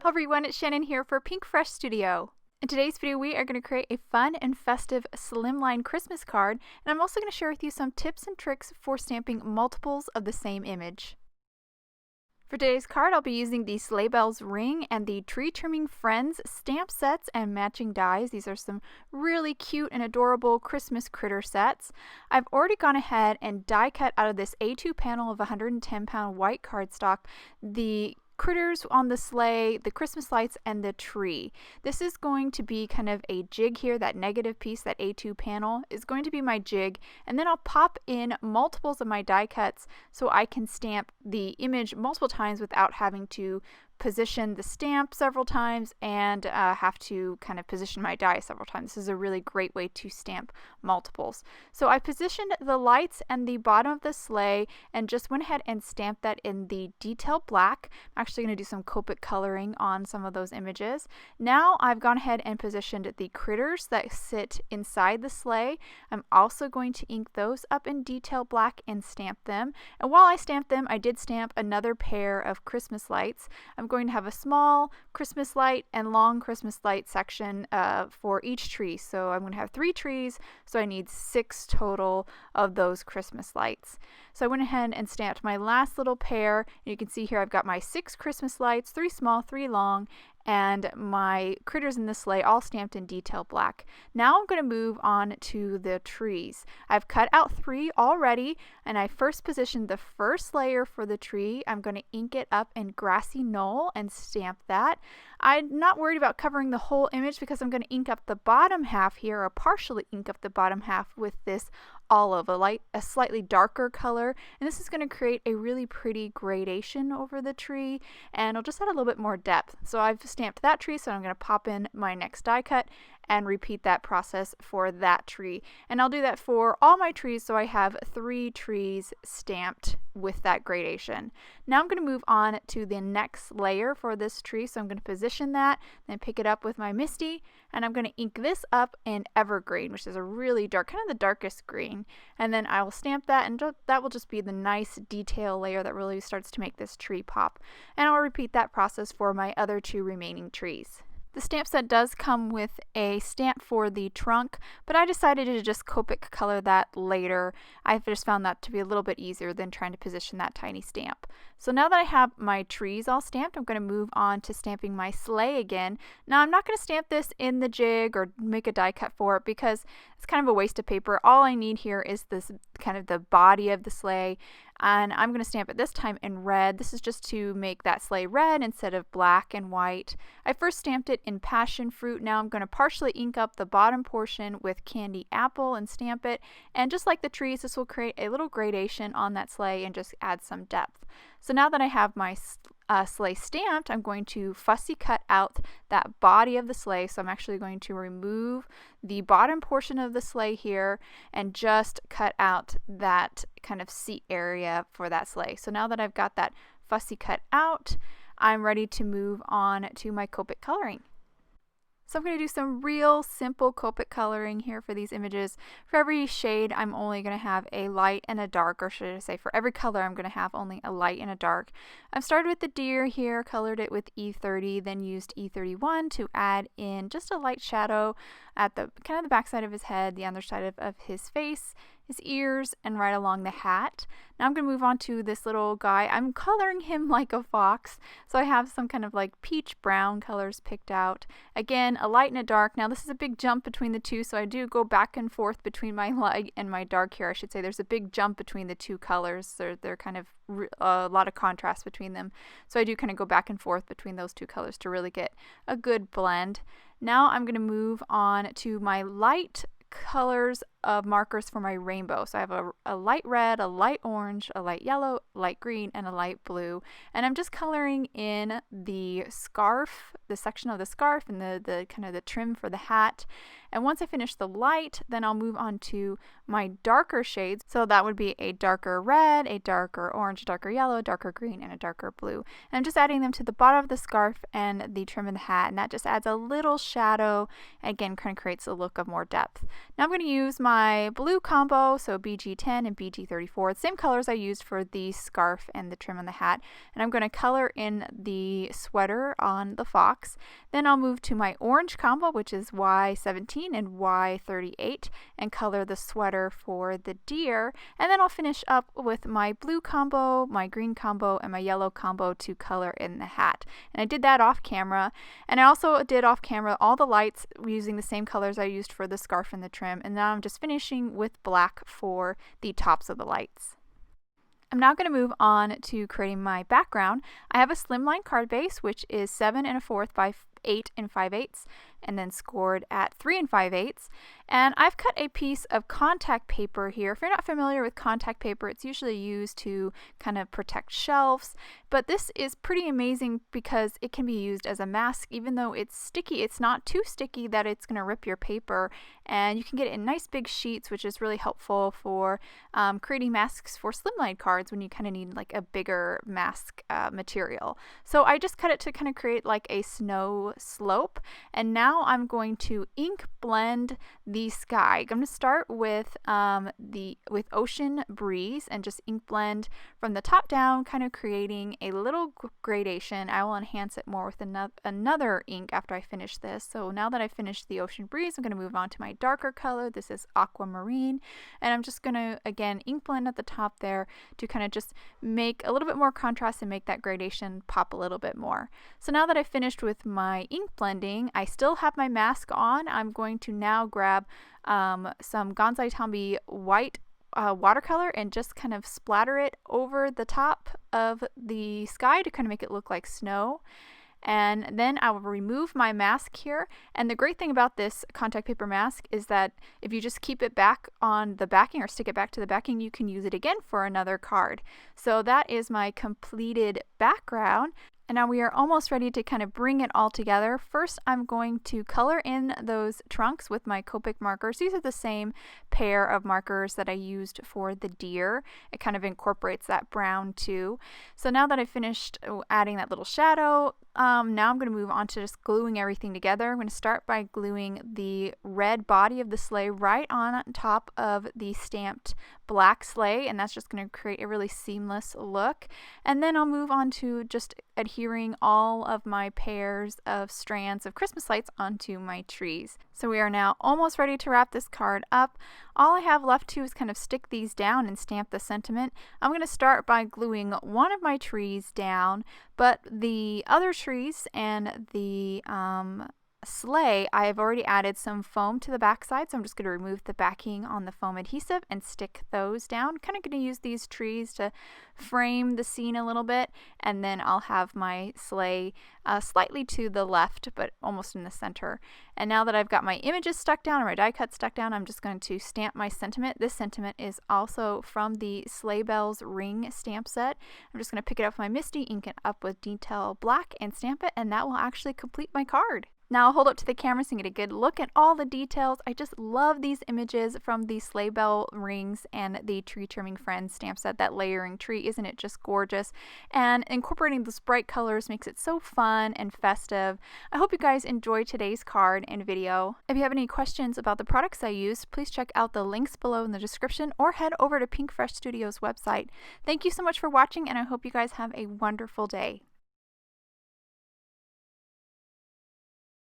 Hello everyone, it's Shannon here for Pink Fresh Studio. In today's video, we are going to create a fun and festive slimline Christmas card, and I'm also going to share with you some tips and tricks for stamping multiples of the same image. For today's card, I'll be using the Sleigh Bells ring and the Tree Trimming Friends stamp sets and matching dies. These are some really cute and adorable Christmas critter sets. I've already gone ahead and die cut out of this A2 panel of 110-pound white cardstock the critters on the sleigh, the Christmas lights, and the tree. This is going to be kind of a jig here. That negative piece, that A2 panel, is going to be my jig, and then I'll pop in multiples of my die cuts so I can stamp the image multiple times without having to position the stamp several times and have to kind of position my die several times. This is a really great way to stamp multiples. So I positioned the lights and the bottom of the sleigh and just went ahead and stamped that in the detail black. I'm actually going to do some Copic coloring on some of those images. Now I've gone ahead and positioned the critters that sit inside the sleigh. I'm also going to ink those up in detail black and stamp them. And while I stamped them, I did stamp another pair of Christmas lights. I'm going to have a small Christmas light and long Christmas light section for each tree. So I'm going to have 3 trees, so I need 6 total of those Christmas lights. So I went ahead and stamped my last little pair. And you can see here I've got my 6 Christmas lights, 3 small, 3 long, and my critters in the sleigh all stamped in detail black. Now I'm going to move on to the trees. I've cut out 3 already, and I first positioned the first layer for the tree. I'm going to ink it up in Grassy Knoll and stamp that. I'm not worried about covering the whole image because I'm going to ink up the bottom half here, or partially ink up the bottom half with this olive, a slightly darker color, and this is going to create a really pretty gradation over the tree, and it'll just add a little bit more depth. So I've stamped that tree, so I'm going to pop in my next die cut and repeat that process for that tree. And I'll do that for all my trees, so I have 3 trees stamped with that gradation. Now I'm going to move on to the next layer for this tree, so I'm going to position that, then pick it up with my Misty, and I'm going to ink this up in Evergreen, which is a really dark, kind of the darkest green. And then I will stamp that, and that will just be the nice detail layer that really starts to make this tree pop. And I'll repeat that process for my other 2 remaining trees. The stamp set does come with a stamp for the trunk, but I decided to just Copic color that later. I've just found that to be a little bit easier than trying to position that tiny stamp. So now that I have my trees all stamped, I'm going to move on to stamping my sleigh again. Now I'm not going to stamp this in the jig or make a die cut for it because it's kind of a waste of paper. All I need here is this kind of the body of the sleigh, and I'm going to stamp it this time in red. This is just to make that sleigh red instead of black and white. I first stamped it in passion fruit. Now I'm going to partially ink up the bottom portion with candy apple and stamp it, and just like the trees, this will create a little gradation on that sleigh and just add some depth. So now that I have my sleigh stamped, I'm going to fussy cut out that body of the sleigh. So I'm actually going to remove the bottom portion of the sleigh here and just cut out that kind of seat area for that sleigh. So now that I've got that fussy cut out, I'm ready to move on to my Copic coloring. So I'm going to do some real simple Copic coloring here for these images. For every shade, I'm only going to have a light and a dark, or should I say for every color, I'm going to have only a light and a dark. I've started with the deer here, colored it with E30, then used E31 to add in just a light shadow at the kind of the back side of his head, the underside of his face, his ears, and right along the hat. Now I'm going to move on to this little guy. I'm coloring him like a fox, so I have some kind of like peach brown colors picked out. Again, a light and a dark. Now this is a big jump between the two, so I do go back and forth between my light and my dark here. I should say there's a big jump between the 2 colors. They're kind of a lot of contrast between them, so I do kind of go back and forth between those 2 colors to really get a good blend. Now I'm going to move on to my light colors of markers for my rainbow. So I have a light red, a light orange, a light yellow, light green, and a light blue. And I'm just coloring in the scarf, the section of the scarf, and the kind of the trim for the hat. And once I finish the light, then I'll move on to my darker shades. So that would be a darker red, a darker orange, a darker yellow, a darker green, and a darker blue. And I'm just adding them to the bottom of the scarf and the trim of the hat, and that just adds a little shadow, and again kind of creates a look of more depth. Now I'm going to use my blue combo, so BG10 and BG34, the same colors I used for the scarf and the trim on the hat, and I'm going to color in the sweater on the fox. Then I'll move to my orange combo, which is Y17 and Y38, and color the sweater for the deer, and then I'll finish up with my blue combo, my green combo, and my yellow combo to color in the hat. And I did that off camera, and I also did off camera all the lights using the same colors I used for the scarf and the trim, and now I'm just finishing with black for the tops of the lights. I'm now going to move on to creating my background. I have a Slimline card base, which is 7 1/4 by 8 5/8, and then scored at 3 5/8. And I've cut a piece of contact paper here. If you're not familiar with contact paper, it's usually used to kind of protect shelves, but this is pretty amazing because it can be used as a mask. Even though it's sticky, it's not too sticky that it's going to rip your paper, and you can get it in nice big sheets, which is really helpful for creating masks for Slimline cards when you kind of need like a bigger mask material. So I just cut it to kind of create like a snow slope, and now I'm going to ink blend the sky. I'm going to start with Ocean Breeze and just ink blend from the top down, kind of creating a little gradation. I will enhance it more with another ink after I finish this. So now that I've finished the Ocean Breeze, I'm going to move on to my darker color. This is Aquamarine, and I'm just going to again ink blend at the top there to kind of just make a little bit more contrast and make that gradation pop a little bit more. So now that I've finished with my ink blending, I still have my mask on. I'm going to now grab some Gonzai Tombi white watercolor and just kind of splatter it over the top of the sky to kind of make it look like snow. And then I will remove my mask here. And the great thing about this contact paper mask is that if you just keep it back on the backing or stick it back to the backing, you can use it again for another card. So that is my completed background. And now we are almost ready to kind of bring it all together. First, I'm going to color in those trunks with my Copic markers. These are the same pair of markers that I used for the deer. It kind of incorporates that brown too. So now that I've finished adding that little shadow, now I'm going to move on to just gluing everything together. I'm going to start by gluing the red body of the sleigh right on top of the stamped black sleigh, and that's just going to create a really seamless look. And then I'll move on to just adhering all of my pairs of strands of Christmas lights onto my trees. So we are now almost ready to wrap this card up. All I have left to is kind of stick these down and stamp the sentiment. I'm going to start by gluing one of my trees down, but the other trees and the sleigh, I have already added some foam to the backside, so I'm just going to remove the backing on the foam adhesive and stick those down. Kind of going to use these trees to frame the scene a little bit, and then I'll have my sleigh slightly to the left, but almost in the center. And now that I've got my images stuck down or my die cut stuck down, I'm just going to stamp my sentiment. This sentiment is also from the Sleigh Bells ring stamp set. I'm just going to pick it up with my Misty, ink it up with Detail Black, and stamp it, and that will actually complete my card. Now I'll hold up to the camera so you get a good look at all the details. I just love these images from the Sleigh Bell rings and the Tree Trimming Friends stamp set. That layering tree, isn't it just gorgeous? And incorporating those bright colors makes it so fun and festive. I hope you guys enjoyed today's card and video. If you have any questions about the products I used, please check out the links below in the description or head over to Pink Fresh Studios website. Thank you so much for watching, and I hope you guys have a wonderful day.